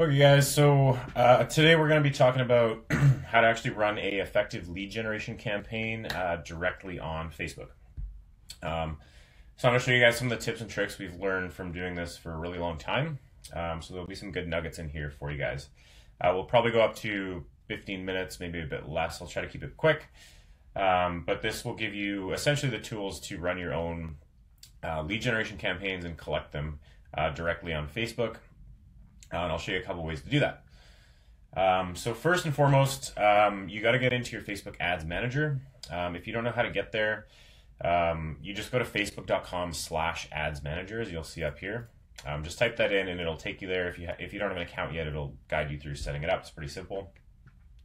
Okay guys, so today we're going to be talking about how to actually run a effective lead generation campaign directly on Facebook. So I'm going to show you guys some of the tips and tricks we've learned from doing this for a really long time. So there'll be some good nuggets in here for you guys. We'll probably go up to 15 minutes, maybe a bit less. I'll try to keep it quick. But this will give you essentially the tools to run your own lead generation campaigns and collect them directly on Facebook. And I'll show you a couple ways to do that. So first and foremost, you got to get into your Facebook Ads Manager. If you don't know how to get there, you just go to facebook.com/ads manager, as you'll see up here. Just type that in and it'll take you there. If you don't have an account yet, it'll guide you through setting it up. It's pretty simple.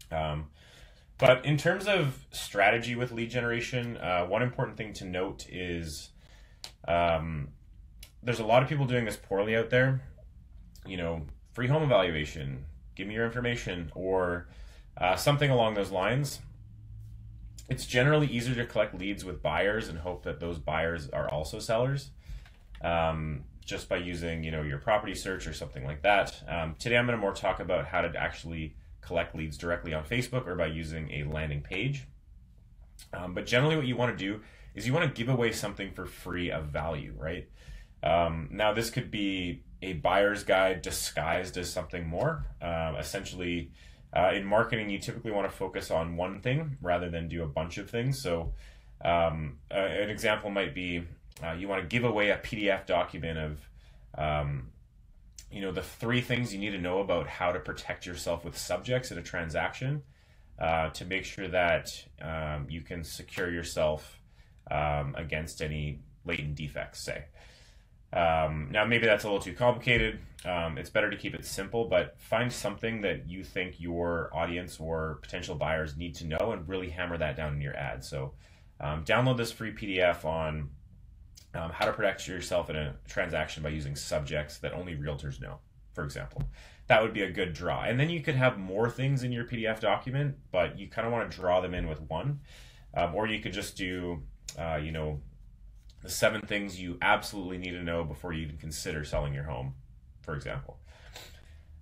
But in terms of strategy with lead generation, one important thing to note is there's a lot of people doing this poorly out there. You know, free home evaluation, give me your information, or something along those lines. It's generally easier to collect leads with buyers and hope that those buyers are also sellers, just by using, your property search or something like that. Today I'm going to more talk about how to actually collect leads directly on Facebook or by using a landing page. But generally what you want to do is you want to give away something for free of value, right? Now this could be a buyer's guide disguised as something more. Essentially, in marketing, you typically want to focus on one thing rather than do a bunch of things. So an example might be you want to give away a PDF document of the 3 things you need to know about how to protect yourself with subjects in a transaction to make sure that you can secure yourself against any latent defects, say. Now maybe that's a little too complicated. It's better to keep it simple, but find something that you think your audience or potential buyers need to know and really hammer that down in your ad. So download this free PDF on how to protect yourself in a transaction by using subjects that only realtors know, for example. That would be a good draw. And then you could have more things in your PDF document, but you kind of want to draw them in with one. Or you could just do, the 7 things you absolutely need to know before you even consider selling your home, for example.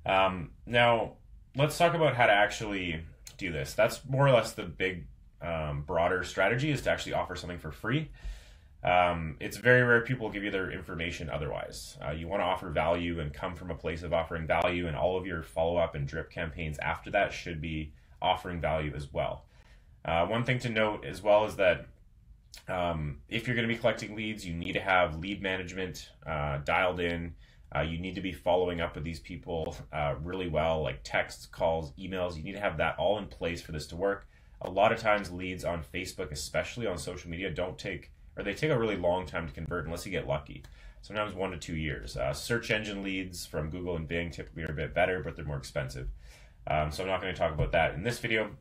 Now, let's talk about how to actually do this. That's more or less the big, broader strategy, is to actually offer something for free. It's very rare people give you their information otherwise. You want to offer value and come from a place of offering value, and all of your follow-up and drip campaigns after that should be offering value as well. One thing to note as well is that if you're going to be collecting leads, you need to have lead management dialed in. You need to be following up with these people really well, like texts, calls, emails. You need to have that all in place for this to work. A lot of times leads on Facebook, especially on social media, they take a really long time to convert unless you get lucky. Sometimes 1 to 2 years. Search engine leads from Google and Bing typically are a bit better, but they're more expensive. So I'm not going to talk about that in this video.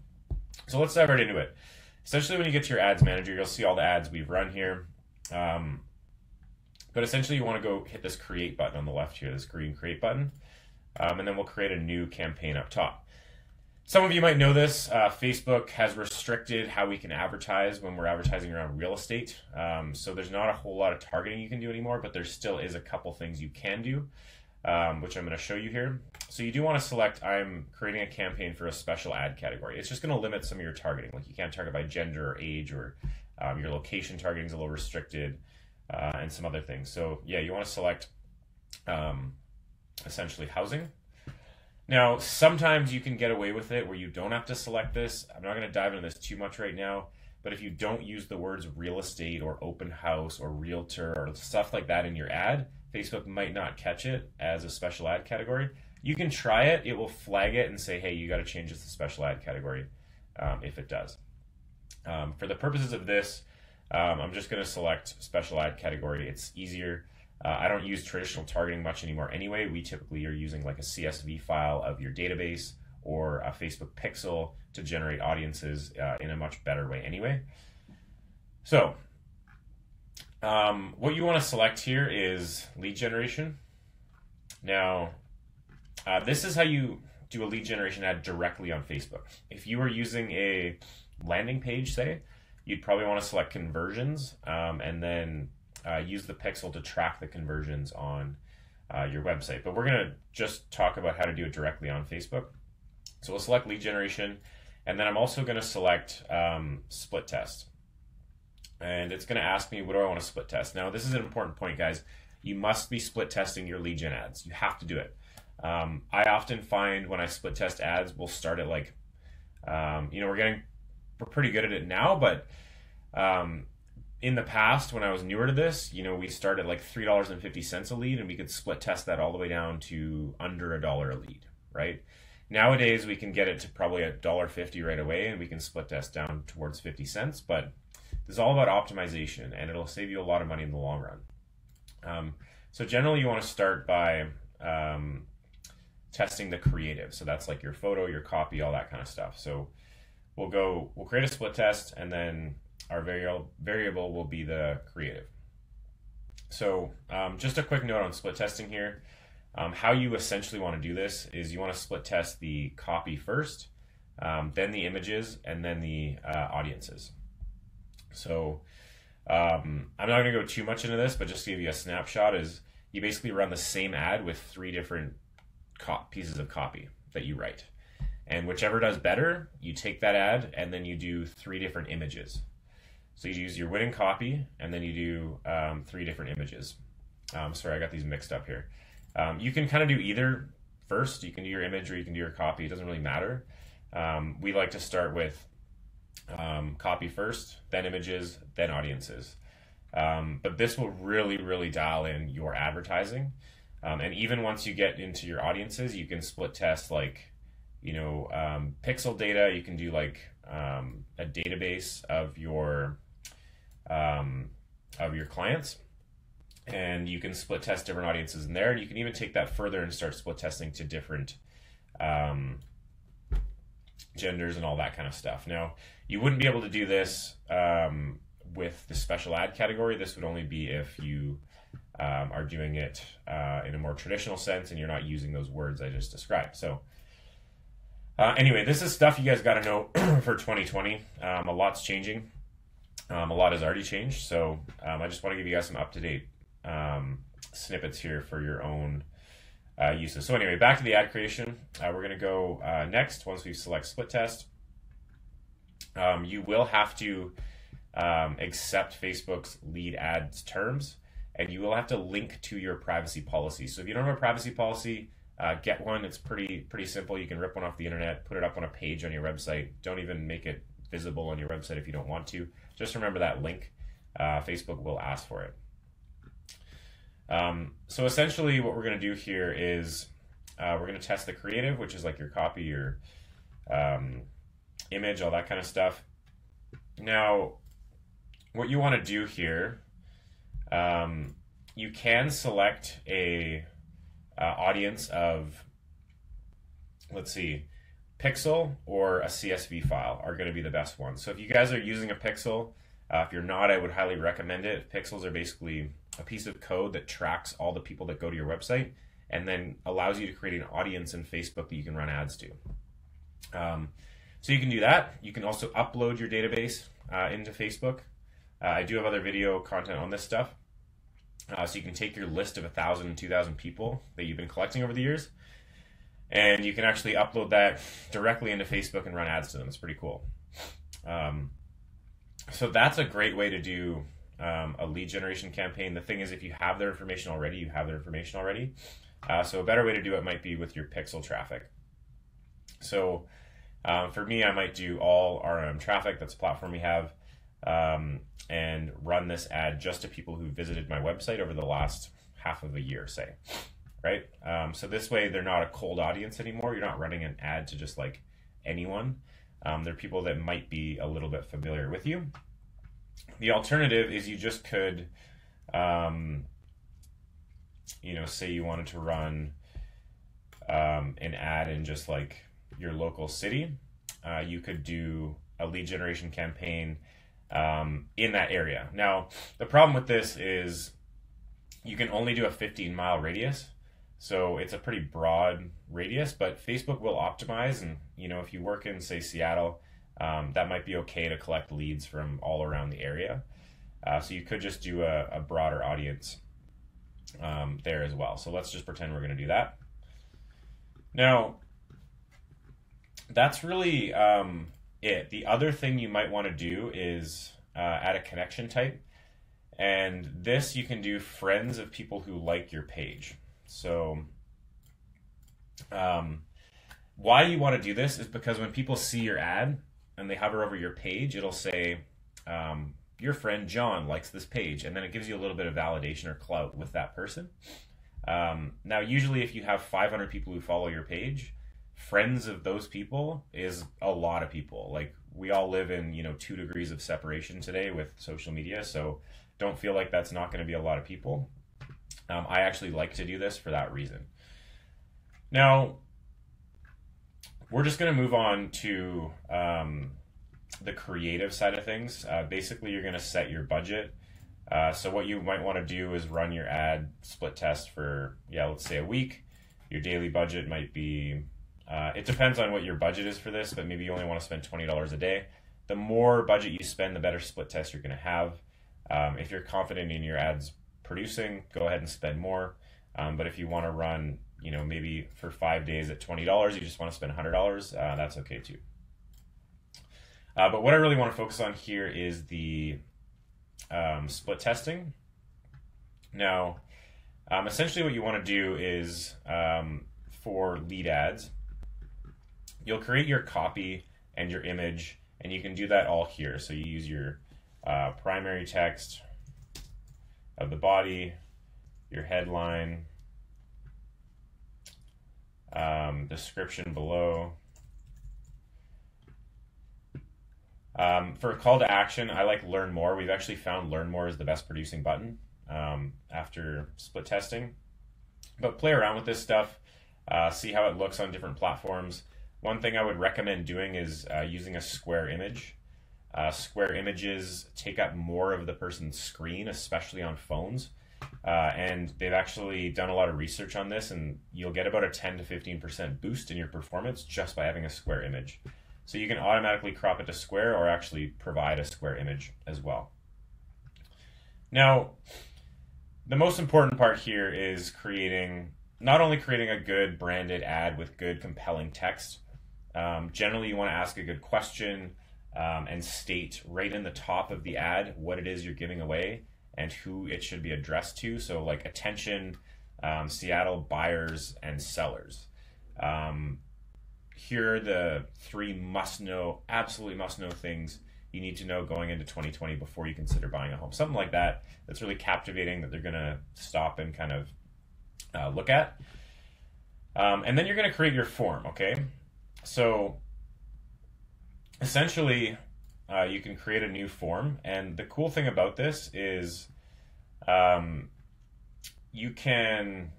So let's dive right into it. Essentially, when you get to your ads manager, you'll see all the ads we've run here. But essentially, you want to go hit this create button on the left here, this green create button. And then we'll create a new campaign up top. Some of you might know this. Facebook has restricted how we can advertise when we're advertising around real estate. So there's not a whole lot of targeting you can do anymore, but there still is a couple things you can do, which I'm going to show you here. So you do want to select, I'm creating a campaign for a special ad category. It's just going to limit some of your targeting. Like you can't target by gender or age, or your location targeting is a little restricted, and some other things. So yeah, you want to select essentially housing. Now, sometimes you can get away with it where you don't have to select this. I'm not going to dive into this too much right now, but if you don't use the words real estate or open house or realtor or stuff like that in your ad, Facebook might not catch it as a special ad category. You can try it. It will flag it and say, hey, you got to change this to special ad category if it does. For the purposes of this, I'm just going to select special ad category. It's easier. I don't use traditional targeting much anymore anyway. We typically are using like a CSV file of your database or a Facebook pixel to generate audiences in a much better way anyway. So what you want to select here is lead generation. Now, this is how you do a lead generation ad directly on Facebook. If you were using a landing page, say, you'd probably want to select conversions and then use the pixel to track the conversions on your website. But we're going to just talk about how to do it directly on Facebook. So we'll select lead generation, and then I'm also going to select split test. And it's going to ask me, what do I want to split test? Now, this is an important point, guys. You must be split testing your lead gen ads. You have to do it. I often find when I split test ads, we'll start at like, we're pretty good at it now, but in the past, when I was newer to this, we started like $3.50 a lead, and we could split test that all the way down to under $1 a lead, right? Nowadays, we can get it to probably $1.50 right away, and we can split test down towards 50 cents, but this is all about optimization, and it'll save you a lot of money in the long run. So generally, you want to start by testing the creative. So that's like your photo, your copy, all that kind of stuff. So we'll create a split test, and then our variable will be the creative. So just a quick note on split testing here. How you essentially want to do this is you want to split test the copy first, then the images, and then the audiences. So I'm not going to go too much into this, but just to give you a snapshot, is you basically run the same ad with 3 different pieces of copy that you write. And whichever does better, you take that ad and then you do 3 different images. So you use your winning copy, and then you do 3 different images. Sorry, I got these mixed up here. You can kind of do either first. You can do your image or you can do your copy. It doesn't really matter. We like to start with copy first, then images, then audiences. But this will really, really dial in your advertising. And even once you get into your audiences, you can split test like, pixel data. You can do like a database of your clients, and you can split test different audiences in there. And you can even take that further and start split testing to different genders and all that kind of stuff. Now, you wouldn't be able to do this with the special ad category. This would only be if you are doing it in a more traditional sense and you're not using those words I just described. So anyway, this is stuff you guys got to know for 2020. A lot's changing. A lot has already changed. So I just want to give you guys some up-to-date snippets here for your own uses. So anyway, back to the ad creation. We're going to go next. Once we select split test, you will have to accept Facebook's lead ads terms, and you will have to link to your privacy policy. So if you don't have a privacy policy, get one. It's pretty simple. You can rip one off the internet, put it up on a page on your website. Don't even make it visible on your website if you don't want to. Just remember that link. Facebook will ask for it. So essentially what we're going to do here is we're going to test the creative, which is like your copy, your image, all that kind of stuff. Now, what you want to do here, you can select a audience of, let's see, pixel or a CSV file are going to be the best ones. So if you guys are using a pixel, if you're not, I would highly recommend it. Pixels are basically a piece of code that tracks all the people that go to your website and then allows you to create an audience in Facebook that you can run ads to. So you can do that. You can also upload your database into Facebook. I do have other video content on this stuff. So you can take your list of 1,000 and 2,000 people that you've been collecting over the years, and you can actually upload that directly into Facebook and run ads to them. It's pretty cool. So that's a great way to do a lead generation campaign. The thing is, if you have their information already, you have their information already. So a better way to do it might be with your pixel traffic. So for me, I might do all RM traffic. That's a platform we have. And run this ad just to people who visited my website over the last half of a year, say, right? So this way they're not a cold audience anymore. You're not running an ad to just like anyone. They're people that might be a little bit familiar with you. The alternative is you just could, say you wanted to run an ad in just like your local city. You could do a lead generation campaign in that area. Now, the problem with this is you can only do a 15-mile radius. So it's a pretty broad radius, but Facebook will optimize. And, if you work in, say, Seattle, that might be okay to collect leads from all around the area. So you could just do a broader audience. there as well. So let's just pretend we're going to do that. Now, that's really it. The other thing you might want to do is add a connection type. And this you can do friends of people who like your page. So why you want to do this is because when people see your ad and they hover over your page, it'll say, your friend John likes this page. And then it gives you a little bit of validation or clout with that person. Now, usually if you have 500 people who follow your page, friends of those people is a lot of people. Like, we all live in, 2 degrees of separation today with social media. So don't feel like that's not going to be a lot of people. I actually like to do this for that reason. Now, we're just going to move on to the creative side of things. Basically, you're going to set your budget. So what you might want to do is run your ad split test for, let's say a week. Your daily budget might be, it depends on what your budget is for this, but maybe you only want to spend $20 a day. The more budget you spend, the better split test you're going to have. If you're confident in your ads producing, go ahead and spend more. But if you want to run, maybe for 5 days at $20, you just want to spend $100, that's okay too. But what I really want to focus on here is the split testing. Now, essentially what you want to do is for lead ads, you'll create your copy and your image, and you can do that all here. So you use your primary text of the body, your headline, description below. For a call to action, I like learn more. We've actually found learn more is the best producing button after split testing. But play around with this stuff, see how it looks on different platforms. One thing I would recommend doing is using a square image. Square images take up more of the person's screen, especially on phones. And they've actually done a lot of research on this, and you'll get about a 10 to 15% boost in your performance just by having a square image. So you can automatically crop it to square or actually provide a square image as well. Now, the most important part here is not only creating a good branded ad with good compelling text. Generally, you want to ask a good question and state right in the top of the ad what it is you're giving away and who it should be addressed to. So like, attention, Seattle buyers and sellers. Here are the 3 absolutely must know things you need to know going into 2020 before you consider buying a home. Something like that that's really captivating, that they're going to stop and kind of look at. And then you're going to create your form, okay? So essentially, you can create a new form. And the cool thing about this is you can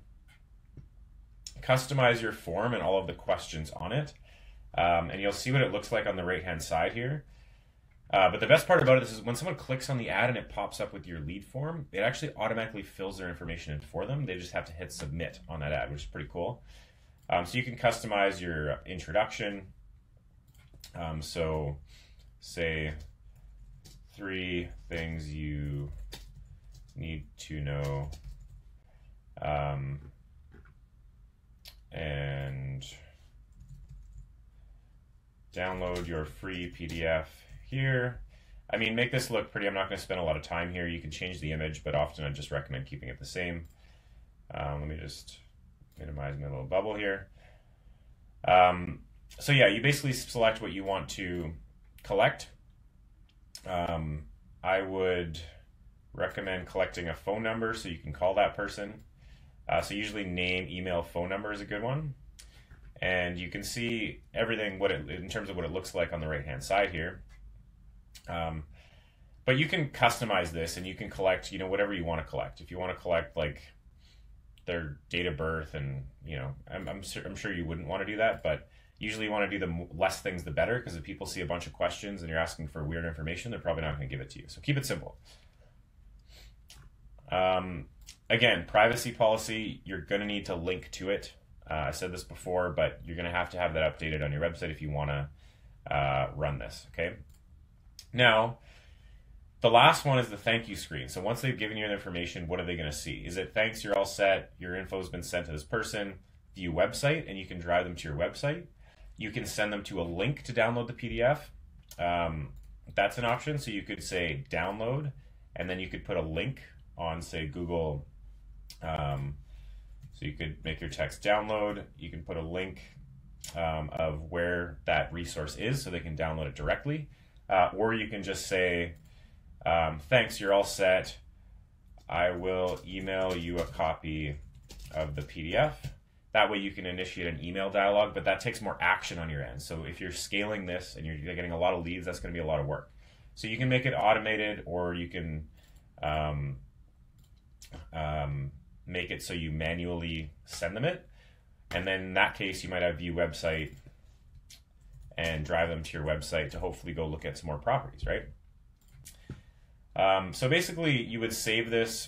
customize your form and all of the questions on it. And you'll see what it looks like on the right-hand side here. But the best part about it is when someone clicks on the ad and it pops up with your lead form, it actually automatically fills their information in for them. They just have to hit submit on that ad, which is pretty cool. So you can customize your introduction. So say 3 things you need to know, and download your free PDF here. I mean, make this look pretty. I'm not going to spend a lot of time here. You can change the image, but often I just recommend keeping it the same. Let me just minimize my little bubble here. So yeah, you basically select what you want to collect. I would recommend collecting a phone number so you can call that person. So usually name, email, phone number is a good one. And you can see everything in terms of what it looks like on the right-hand side here. But you can customize this and you can collect, whatever you want to collect. If you want to collect like their date of birth, and I'm sure you wouldn't want to do that, but usually you want to do the less things the better, because if people see a bunch of questions and you're asking for weird information, they're probably not going to give it to you. So keep it simple. Again, privacy policy, you're going to need to link to it. I said this before, but you're going to have that updated on your website if you want to run this, okay? Now, The last one is the thank you screen. So once they've given you the information, what are they going to see? Is it thanks, you're all set, your info has been sent to this person, view website, and you can drive them to your website. You can send them to a link to download the PDF. That's an option. So you could say download, and then you could put a link on, say, Google. So you could make your text download. You can put a link of where that resource is so they can download it directly. Or you can just say, thanks, you're all set. I will email you a copy of the PDF. That way you can initiate an email dialogue, but that takes more action on your end. So if you're scaling this and you're getting a lot of leads, that's going to be a lot of work. So you can make it automated, or you can make it so you manually send them it. And then in that case, you might have view website and drive them to your website to hopefully go look at some more properties, right? So basically you would save this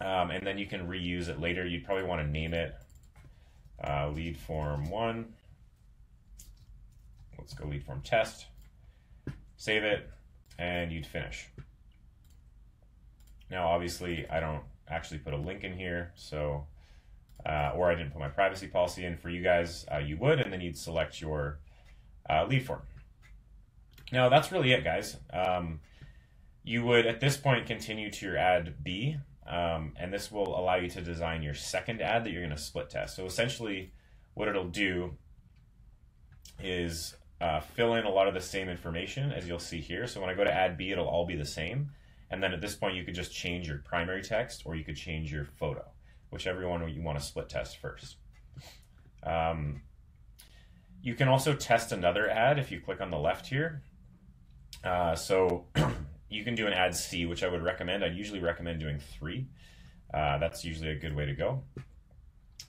and then you can reuse it later. You'd probably want to name it lead form 1. Let's go lead form test. Save it, and you'd finish. Now, obviously, I don't actually put a link in here, so or I didn't put my privacy policy in. For you guys, you would, and then you'd select your lead form. Now, that's really it, guys. You would, at this point, continue to your ad B, and this will allow you to design your second ad that you're going to split test. So essentially, what it'll do is fill in a lot of the same information as you'll see here. So when I go to ad B, it'll all be the same. And then at this point, you could just change your primary text, or you could change your photo, whichever one you want to split test first. You can also test another ad if you click on the left here. So you can do an ad C, which I would recommend. I'd usually recommend doing 3. That's usually a good way to go,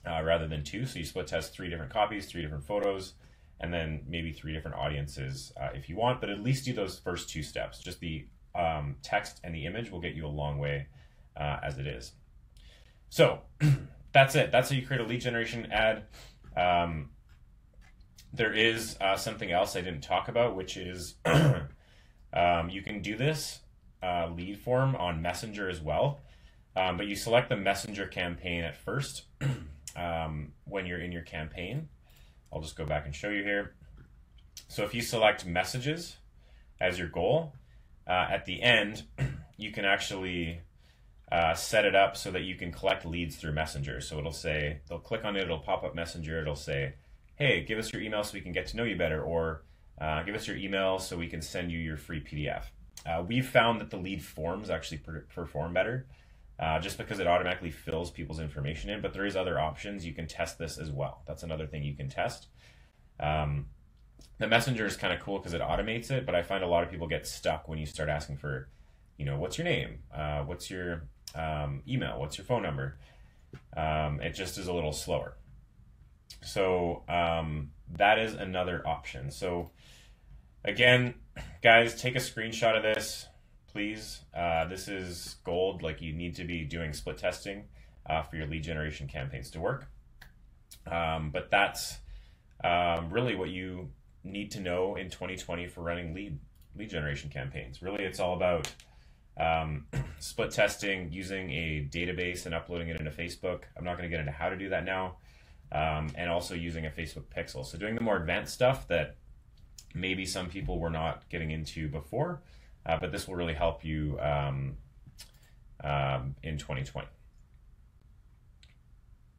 rather than 2. So you split test 3 different copies, 3 different photos, and then maybe 3 different audiences if you want, but at least do those first 2 steps. Just the text and the image will get you a long way as it is. So that's it. That's how you create a lead generation ad. There is something else I didn't talk about, which is you can do this lead form on Messenger as well, but you select the Messenger campaign at first when you're in your campaign. I'll just go back and show you here. So if you select messages as your goal, at the end, you can actually set it up so that you can collect leads through Messenger. So it'll say, they'll click on it, it'll pop up Messenger, it'll say, hey, give us your email so we can get to know you better, or give us your email so we can send you your free PDF. We've found that the lead forms actually perform better just because it automatically fills people's information in, but there is other options. You can test this as well. That's another thing you can test. The Messenger is kind of cool because it automates it, but I find a lot of people get stuck when you start asking for, you know, what's your name? What's your email? What's your phone number? It just is a little slower. So that is another option. So again, guys, take a screenshot of this, please. This is gold. Like, you need to be doing split testing for your lead generation campaigns to work. But that's really what you need to know in 2020 for running lead generation campaigns. Really, it's all about split testing, using a database and uploading it into Facebook. I'm not going to get into how to do that now. And also using a Facebook pixel. So doing the more advanced stuff that maybe some people were not getting into before, but this will really help you in 2020.